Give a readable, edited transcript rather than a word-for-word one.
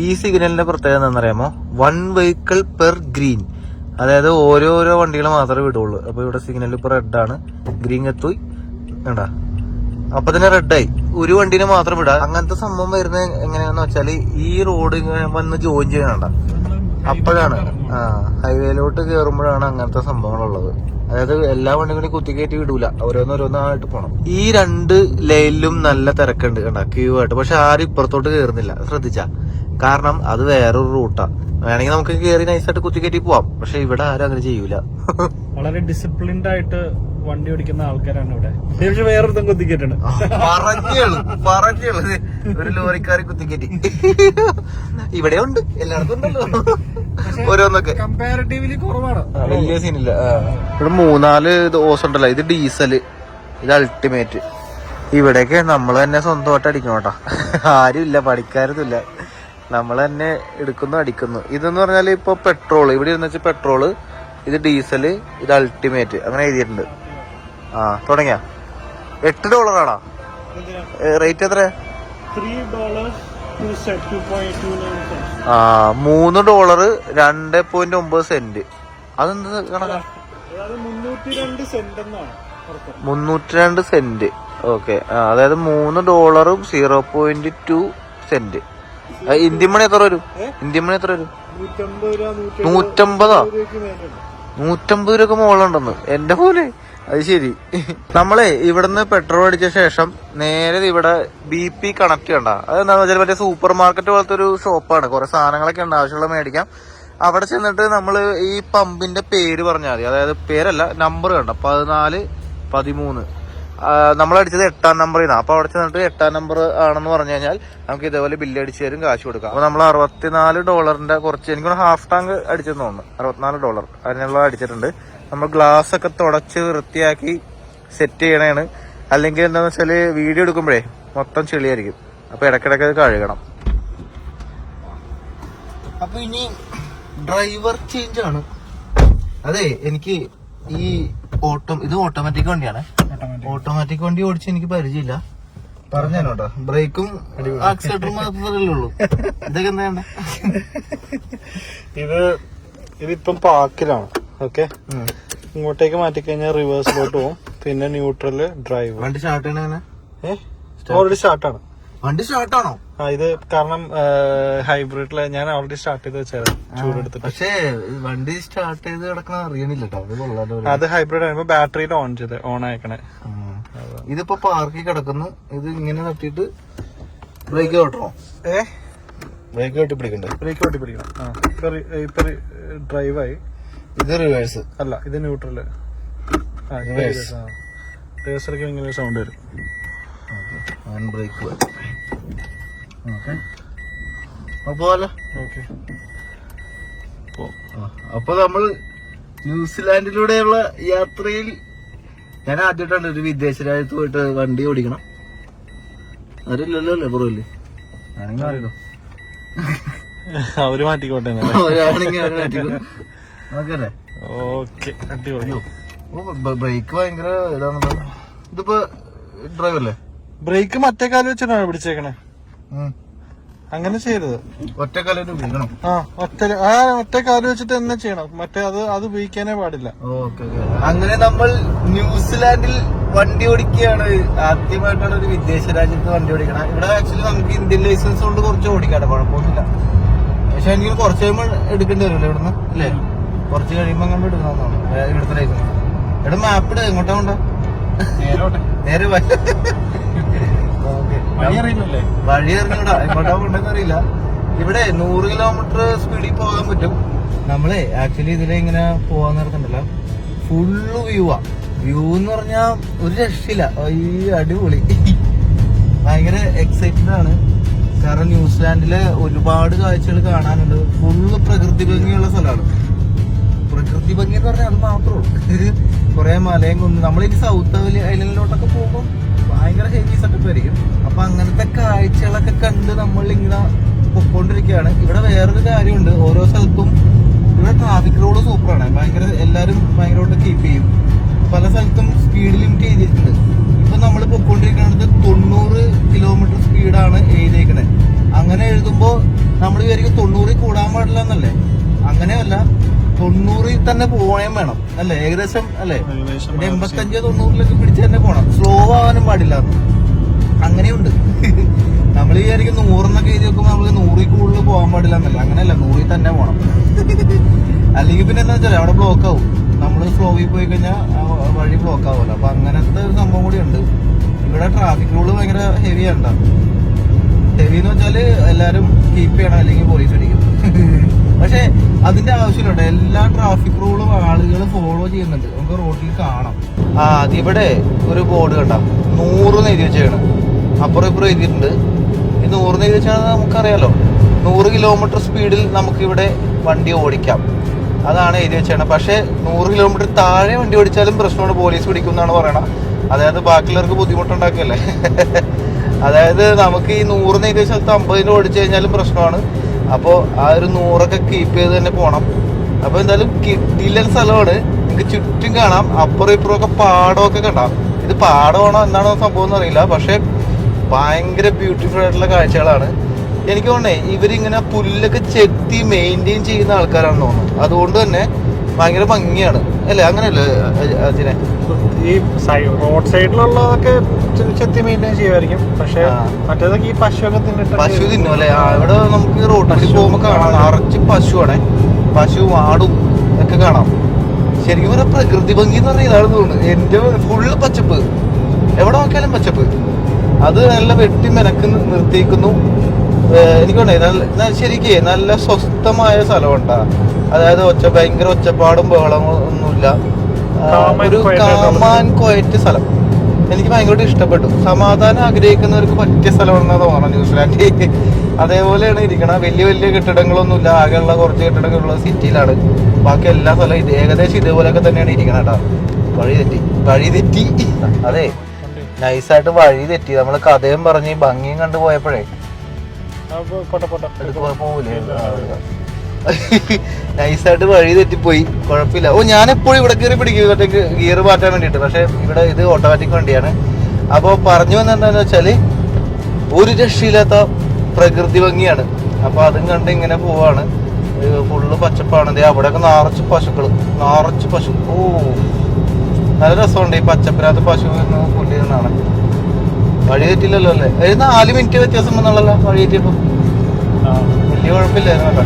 ഈ സിഗ്നലിന്റെ പ്രത്യേകത എന്താണെന്നറിയാമോ? 1 വെഹിക്കിൾ പെർ ഗ്രീൻ. അതായത് ഓരോരോ വണ്ടികൾ മാത്രമേ വിടുള്ളൂ. അപ്പൊ ഇവിടെ സിഗ്നൽ ഇപ്പൊ റെഡാണ്, ഗ്രീൻ എത്തുയി വേണ്ട, അപ്പൊ തന്നെ റെഡായി. ഒരു വണ്ടിനെ മാത്രം വിടാം. അങ്ങനത്തെ സംഭവം വരുന്നത് എങ്ങനെയാന്ന് വെച്ചാല് ഈ റോഡ് ഇങ്ങനെ വന്ന് ജോയിൻ ചെയ്യണ്ട, അപ്പോഴാണ് ഹൈവേയിലോട്ട് കയറുമ്പോഴാണ് അങ്ങനത്തെ സംഭവങ്ങളുള്ളത്. അതായത് എല്ലാ വണ്ടികളും കുത്തിക്കയറ്റി വിടൂല, ഓരോന്നോരോന്നായിട്ട് പോണം. ഈ 2 ലൈനിലും നല്ല തിരക്കുണ്ട് കണ്ട, ക്യൂ ആയിട്ട്. പക്ഷെ ആരും ഇപ്പുറത്തോട്ട് കയറുന്നില്ല, ശ്രദ്ധിച്ചാ. കാരണം അത് വേറൊരു റൂട്ടാ. വേണമെങ്കിൽ നമുക്ക് കയറി നൈസായിട്ട് കുത്തിക്കയറ്റി പോവാം. പക്ഷെ ഇവിടെ ആരും അങ്ങനെ ചെയ്യൂല. വളരെ ഡിസിപ്ലിൻഡ് ആയിട്ട് വണ്ടി ഓടിക്കുന്ന ആൾക്കാരാണ് ഇവിടെ. പക്ഷെ വേറൊരുത്തം കുത്തിക്കയറ്റാണ്, പറഞ്ഞുള്ളൂ ഒരു ലോറിക്കാരി കുത്തിക്കയറ്റി. ഇവിടെ ഉണ്ട്, എല്ലായിടത്തും ഉണ്ടല്ലോ ഓരോന്നൊക്കെ. കമ്പാരിറ്റീവ്ലി കുറവാണ്, വലിയ സീനില്ല. ഇവിടെ 3-4 ഓസ് ഉണ്ടല്ലോ. ഇത് ഡീസല്, ഇത് അൾട്ടിമേറ്റ്. ഇവിടെയൊക്കെ നമ്മൾ തന്നെ സ്വന്തമായിട്ട് അടിക്കണം കേട്ടോ. ആരും ഇല്ല, പണിക്കാരൊന്നുമില്ല. നമ്മൾ തന്നെ എടുക്കുന്നു അടിക്കുന്നു. ഇതെന്ന് പറഞ്ഞാൽ ഇപ്പൊ പെട്രോള് ഇവിടെ ഇരുന്ന് വെച്ചാൽ പെട്രോള്, ഇത് ഡീസല്, ഇത് അൾട്ടിമേറ്റ് അങ്ങനെ എഴുതിയിട്ടുണ്ട്. തുടങ്ങിയ $8 റേറ്റ് എത്ര? $3 $2.9. അതെന്ത് കണക്കാ? 302 സെന്റ്. ഓക്കെ, അതായത് $3 0.2. ഇന്ത്യൻ മണി എത്ര വരും? ഇന്ത്യൻ മണി എത്ര വരും? 150. 150 രൂപ മുകളുണ്ടെന്ന് എന്റെ പോലെ. അത് ശരി. നമ്മളെ ഇവിടുന്ന് പെട്രോൾ അടിച്ച ശേഷം നേരെ ഇവിടെ BP കണക്ട് ചെയ്യണ്ട. അതെന്താന്ന് വെച്ചാൽ മറ്റേ സൂപ്പർ മാർക്കറ്റ് പോലത്തെ ഒരു ഷോപ്പാണ്. കുറെ സാധനങ്ങളൊക്കെ ഉണ്ട്, ആവശ്യമുള്ള മേടിക്കാം. അവിടെ ചെന്നിട്ട് നമ്മൾ ഈ പമ്പിന്റെ പേര് പറഞ്ഞാൽ മതി. അതായത് പേരല്ല, നമ്പർ കണ്ട 14-13. നമ്മളടിച്ചത് 8-ാം നമ്പറിനാണ്. അപ്പൊ അവിടെ ചെന്നിട്ട് 8-ാം നമ്പർ ആണെന്ന് പറഞ്ഞു കഴിഞ്ഞാൽ നമുക്ക് ഇതേപോലെ ബില്ല് അടിച്ചു തരും, കാശ് കൊടുക്കാം. അപ്പൊ നമ്മൾ $64 കുറച്ച്, എനിക്ക് ഹാഫ് ടാങ്ക് അടിച്ചെന്ന് തോന്നുന്നു. $64 അതിനുള്ള അടിച്ചിട്ടുണ്ട്. നമ്മൾ ഗ്ലാസ് ഒക്കെ തുടച്ച് വൃത്തിയാക്കി സെറ്റ് ചെയ്യണേണ്. അല്ലെങ്കിൽ എന്താന്ന് വെച്ചാല് വീഡിയോ എടുക്കുമ്പോഴേ മൊത്തം ചെളിയായിരിക്കും. അപ്പൊ ഇടയ്ക്കിടയ്ക്ക് അത് കഴുകണം. അപ്പൊ ഇനി ഡ്രൈവർ ചേഞ്ച് ആണ്. അതെ, എനിക്ക് ഈ ഇത് ഓട്ടോമാറ്റിക് വണ്ടിയാണ്. ഓട്ടോമാറ്റിക് വണ്ടി ഓടിച്ച് എനിക്ക് പരിചയമില്ല. പറഞ്ഞോട്ടോ, ബ്രേക്കും ആക്സിലേറ്ററും മാത്രമല്ലേ ഉള്ളൂ. ഇതൊക്കെ എന്താ വേണ്ട? ഇതിപ്പം പാക്കിലാണ്. ഓക്കെ, ഇങ്ങോട്ടേക്ക് മാറ്റിക്കഴിഞ്ഞാൽ റിവേഴ്സിലോട്ട് പോകും. പിന്നെ ന്യൂട്രല്, ഡ്രൈവ്. വണ്ടി സ്റ്റാർട്ട് ചെയ്യണ ഓൾറെഡി സ്റ്റാർട്ടാണ്. വണ്ടി സ്റ്റാർട്ടാണോ? ഇത് കാരണം ഹൈബ്രിഡില് ഞാൻ ഓൾറെഡി സ്റ്റാർട്ട് ചെയ്ത് വെച്ചായിരുന്നു ചൂടെടുത്തിട്ട്. പക്ഷേ വണ്ടി സ്റ്റാർട്ട് ചെയ്ത് കിടക്കണ അറിയണില്ല കേട്ടോ. അത് ഹൈബ്രിഡ് ആകുമ്പോ ബാറ്ററിയിൽ ഓൺ ആയിക്കണേ. ഇതിപ്പോ പാർക്കിൽ കിടക്കുന്നു. ഇത് ഇങ്ങനെ തട്ടിയിട്ട് ബ്രേക്ക് ഓട്ടണോ? ബ്രേക്ക് വെട്ടി പിടിക്കണ്ടേ? ബ്രേക്ക് വെട്ടി പിടിക്കണം. ഇപ്പൊ ഡ്രൈവായി. ഇത് റിവേഴ്സ് അല്ല, ഇത് ന്യൂട്രല്. റിവേഴ്സിലേക്ക് ഇങ്ങനെ സൗണ്ട് വരും. ബ്രേക്ക് അപ്പൊ നമ്മൾ ന്യൂസിലാൻഡിലൂടെയുള്ള യാത്രയിൽ ഞാൻ ആദ്യമായിട്ടാണ് ഒരു വിദേശ രാജ്യത്ത് പോയിട്ട് വണ്ടി ഓടിക്കണം. അറിയില്ലല്ലോ അല്ലേ? പുറമില്ലേ ആണെങ്കിൽ അറിയണോ? അവര് മാറ്റിക്കോട്ടെ. ഓക്കെ, അടിപൊളി. ബ്രേക്ക് ഭയങ്കര ഇതാണല്ലോ. ഇതിപ്പോ ഡ്രൈവല്ലേ? ബ്രേക്ക് മറ്റേ കാലം വെച്ചിട്ടാണ് പിടിച്ചേക്കണേ. അങ്ങനെ ചെയ്യരുത്. ഒറ്റക്കാലം ഉപയോഗിക്കണം. ഒറ്റ കാല് വെച്ചിട്ട് തന്നെ ചെയ്യണം. മറ്റേ അത് ഉപയോഗിക്കാനേ പാടില്ല. ഓക്കെ, അങ്ങനെ നമ്മൾ ന്യൂസിലാൻഡിൽ വണ്ടി ഓടിക്കുകയാണ്. ആദ്യമായിട്ടാണ് ഒരു വിദേശ രാജ്യത്ത് വണ്ടി ഓടിക്കണം. ഇവിടെ ആക്ച്വലി നമുക്ക് ഇന്ത്യൻ ലൈസൻസ് കൊണ്ട് കുറച്ച് ഓടിക്കാട്ടെ, കുഴപ്പമൊന്നുമില്ല. പക്ഷെ എനിക്ക് കുറച്ച് കഴിയുമ്പോൾ എടുക്കേണ്ടി വരുമല്ലോ ഇവിടുന്ന്, അല്ലേ? കുറച്ച് കഴിയുമ്പോൾ അങ്ങോട്ട് എടുക്കണമെന്നാണ് ഇവിടുത്തെ ലൈസൻസ്. ഇവിടെ മാപ്പിട് എങ്ങോട്ടാ കൊണ്ടോ? നേരെ വഴി അറിഞ്ഞൂടാ, എങ്ങോട്ടാ കൊണ്ടെന്ന് അറിയില്ല. ഇവിടെ 100 കിലോമീറ്റർ സ്പീഡിൽ പോകാൻ പറ്റും. നമ്മളെ ആക്ച്വലി ഇതിലെ ഇങ്ങനെ പോവാൻ നേരത്തുണ്ടല്ലോ, ഫുള്ള് വ്യൂ എന്ന് പറഞ്ഞാ ഒരു രക്ഷയില്ല. ഈ അടിപൊളി, ഭയങ്കര എക്സൈറ്റഡ് ആണ്. കാരണം ന്യൂസിലാൻഡിലെ ഒരുപാട് കാഴ്ചകൾ കാണാനുണ്ട്. ഫുള്ള് പ്രകൃതി ഭംഗിയുള്ള സ്ഥലമാണ്. പ്രകൃതി ഭംഗി എന്ന് പറഞ്ഞാൽ അത് മാത്രമേ ഉള്ളൂ. കുറെ മലയും കുന്ന്. നമ്മളിനി സൗത്ത് ഐലൻഡിലോട്ടൊക്കെ പോകുമ്പോൾ ഭയങ്കര ഹെവി സെറ്റപ്പ് ആയിരിക്കും. അപ്പൊ അങ്ങനത്തെ കാഴ്ചകളൊക്കെ കണ്ട് നമ്മൾ ഇങ്ങനെ പൊക്കോണ്ടിരിക്കുകയാണ്. ഇവിടെ വേറൊരു കാര്യമുണ്ട്, ഓരോ സ്ഥലത്തും ഇവിടെ ട്രാഫിക് റോഡ് സൂപ്പറാണ്. എല്ലാരും ഭയങ്കരമായിട്ട് കീപ്പ് ചെയ്യും. പല സ്ഥലത്തും സ്പീഡ് ലിമിറ്റ് ചെയ്തിട്ടുണ്ട്. ഇപ്പൊ നമ്മൾ പൊക്കോണ്ടിരിക്കുന്നത് 90 കിലോമീറ്റർ സ്പീഡാണ് എഴുതിയേക്കണേ. അങ്ങനെ എഴുതുമ്പോ നമ്മൾ വിചാരിക്കും 90 കൂടാൻ പാടില്ല എന്നല്ലേ? അങ്ങനെയല്ല, 90 തന്നെ പോവേം വേണം അല്ലെ? ഏകദേശം അല്ലെ? 85-90 പിടിച്ച് തന്നെ പോണം. സ്ലോ ആവാനും പാടില്ല. അങ്ങനെയുണ്ട്. നമ്മൾ വിചാരിക്കും 100 എഴുതി വെക്കുമ്പോ നമ്മള് 100 കൂടുതൽ പോകാൻ പാടില്ല എന്നല്ല. അങ്ങനെയല്ല, 100 തന്നെ പോണം. അല്ലെങ്കിൽ പിന്നെ എന്താ വെച്ചാൽ അവിടെ ബ്ലോക്ക് ആവും. നമ്മള് സ്ലോവിൽ പോയി കഴിഞ്ഞാൽ വഴി ബ്ലോക്ക് ആവുമല്ലോ. അപ്പൊ അങ്ങനത്തെ ഒരു സംഭവം കൂടി ഉണ്ട്. ഇവിടെ ട്രാഫിക് റൂള് ഭയങ്കര ഹെവി ആണ്. ഹെവി എന്ന് വെച്ചാല് എല്ലാരും കീപ്പ് ചെയ്യണം, അല്ലെങ്കിൽ പോലീസ് അടിക്കും. പക്ഷെ അതിന്റെ ആവശ്യമില്ല. എല്ലാ ട്രാഫിക് റൂളും ആളുകൾ ഫോളോ ചെയ്യുന്നുണ്ട്. നമുക്ക് റോഡിൽ കാണാം. അതിവിടെ ഒരു ബോർഡ് കണ്ട 100 എഴുതി വെച്ചാണ്. അപ്പുറം ഇപ്പുറം എഴുതിയിട്ടുണ്ട്. ഈ 100 എഴുതി വെച്ചാൽ നമുക്കറിയാലോ, 100 കിലോമീറ്റർ സ്പീഡിൽ നമുക്കിവിടെ വണ്ടി ഓടിക്കാം. അതാണ് എഴുതി വെച്ചാണ്. പക്ഷെ 100 കിലോമീറ്റർ താഴെ വണ്ടി ഓടിച്ചാലും പ്രശ്നമാണ്, പോലീസ് പിടിക്കും എന്നാണ് പറയണത്. അതായത് ബാക്കിയുള്ളവർക്ക് ബുദ്ധിമുട്ടുണ്ടാക്കിയല്ലേ. അതായത് നമുക്ക് ഈ 100 എഴുതിയ സ്ഥലത്ത് 50 ഓടിച്ചു കഴിഞ്ഞാലും പ്രശ്നമാണ്. അപ്പോൾ ആ ഒരു 100 കീപ്പ് ചെയ്ത് തന്നെ പോകണം. അപ്പൊ എന്തായാലും കിട്ടില്ല സ്ഥലമാണ്. നിങ്ങൾക്ക് ചുറ്റും കാണാം, അപ്പുറം ഇപ്പുറം ഒക്കെ പാടമൊക്കെ കണ്ടാം. ഇത് പാടമാണോ എന്താണോ സംഭവം എന്ന് അറിയില്ല. പക്ഷെ ഭയങ്കര ബ്യൂട്ടിഫുൾ ആയിട്ടുള്ള കാഴ്ചകളാണ്. എനിക്ക് തോന്നണേ ഇവരിങ്ങനെ പുല്ലൊക്കെ ചെത്തി മെയിൻറ്റെയിൻ ചെയ്യുന്ന ആൾക്കാരാണെന്ന് തോന്നുന്നു. അതുകൊണ്ട് തന്നെ ഭയങ്കര ഭംഗിയാണ് അല്ലേ? അങ്ങനെയല്ലേ അതിനെ? ഈ റോഡ് സൈഡിലുള്ളതൊക്കെ ചെത്തി മെയിൻറ്റെയിൻ ചെയ്യുമായിരിക്കും. പക്ഷെ മറ്റേതൊക്കെ ഈ പശുവൊക്കെ തിന്നിട്ട് പശു തിന്നും അല്ലെ? ഇവിടെ നമുക്ക് റോഡിൽ പോകുമ്പോ കാണാം നിറച്ച് പശുവാണേ. പശു ആടും ഒക്കെ കാണാം. ശരിക്കും പറഞ്ഞാൽ പ്രകൃതി ഭംഗി എന്ന് പറഞ്ഞാൽ ഇതാണ് തോന്നുന്നു. എന്റെ ഫുള്ള് പച്ചപ്പ്, എവിടെ നോക്കിയാലും പച്ചപ്പ്. അത് നല്ല വെട്ടി മെനക്ക് നിർത്തിയിരിക്കുന്നു. എനിക്ക് തോന്നേ ശരിക്ക് നല്ല സ്വസ്ഥമായ സ്ഥലമുണ്ടാ. അതായത് ഭയങ്കര ഒച്ചപ്പാടും ബഹളങ്ങളും ഒന്നുമില്ല. ഒരു കാമാൻ ക്വയറ്റ് സ്ഥലം. എനിക്ക് ഭയങ്കരമായിട്ട് ഇഷ്ടപ്പെട്ടു. സമാധാനം ആഗ്രഹിക്കുന്നവർക്ക് പറ്റിയ സ്ഥലമാണെന്ന് തോന്നണം ന്യൂസിലാൻഡ്. അതേപോലെയാണ് ഇരിക്കണം. വലിയ വലിയ കെട്ടിടങ്ങളൊന്നുമില്ല. ആകെയുള്ള കുറച്ച് കെട്ടിടങ്ങളുള്ള സിറ്റിയിലാണ്. ബാക്കി എല്ലാ സ്ഥലവും ഏകദേശം ഇതേപോലെയൊക്കെ തന്നെയാണ് ഇരിക്കണം കേട്ടോ. വഴി തെറ്റി. അതെ, നൈസായിട്ട് വഴി തെറ്റി. നമ്മള് കഥയും പറഞ്ഞ് ഭംഗിയും കണ്ടു പോയപ്പോഴേ പോകൂലേ, നൈസായിട്ട് വഴി തെറ്റിപ്പോയി. കുഴപ്പമില്ല. ഞാൻ എപ്പോഴും ഇവിടെ കയറി പിടിക്കും മറ്റേ ഗിയർ മാറ്റാൻ വേണ്ടിയിട്ട്. പക്ഷെ ഇവിടെ ഇത് ഓട്ടോമാറ്റിക് വണ്ടിയാണ്. അപ്പോൾ പറഞ്ഞു വന്നെന്താന്ന് വെച്ചാല് ഒരു രക്ഷയില്ലാത്ത പ്രകൃതി ഭംഗിയാണ്. അപ്പൊ അതും കണ്ട് ഇങ്ങനെ പോവാണ്. ഫുള്ള് പച്ചപ്പാണ്. അവിടെയൊക്കെ നിറച്ച് പശുക്കള്, നിറച്ച് പശു. നല്ല രസമുണ്ട് ഈ പച്ചപ്പിനകത്ത് പശു എന്ന് പുല്ലിനാണ്. വഴി തെറ്റില്ലല്ലോ അല്ലേ? 4 മിനിറ്റ് വ്യത്യാസം വന്നുള്ളല്ലോ വഴി തെറ്റിയപ്പോ. വലിയ കുഴപ്പമില്ലായിരുന്നു കേട്ടോ.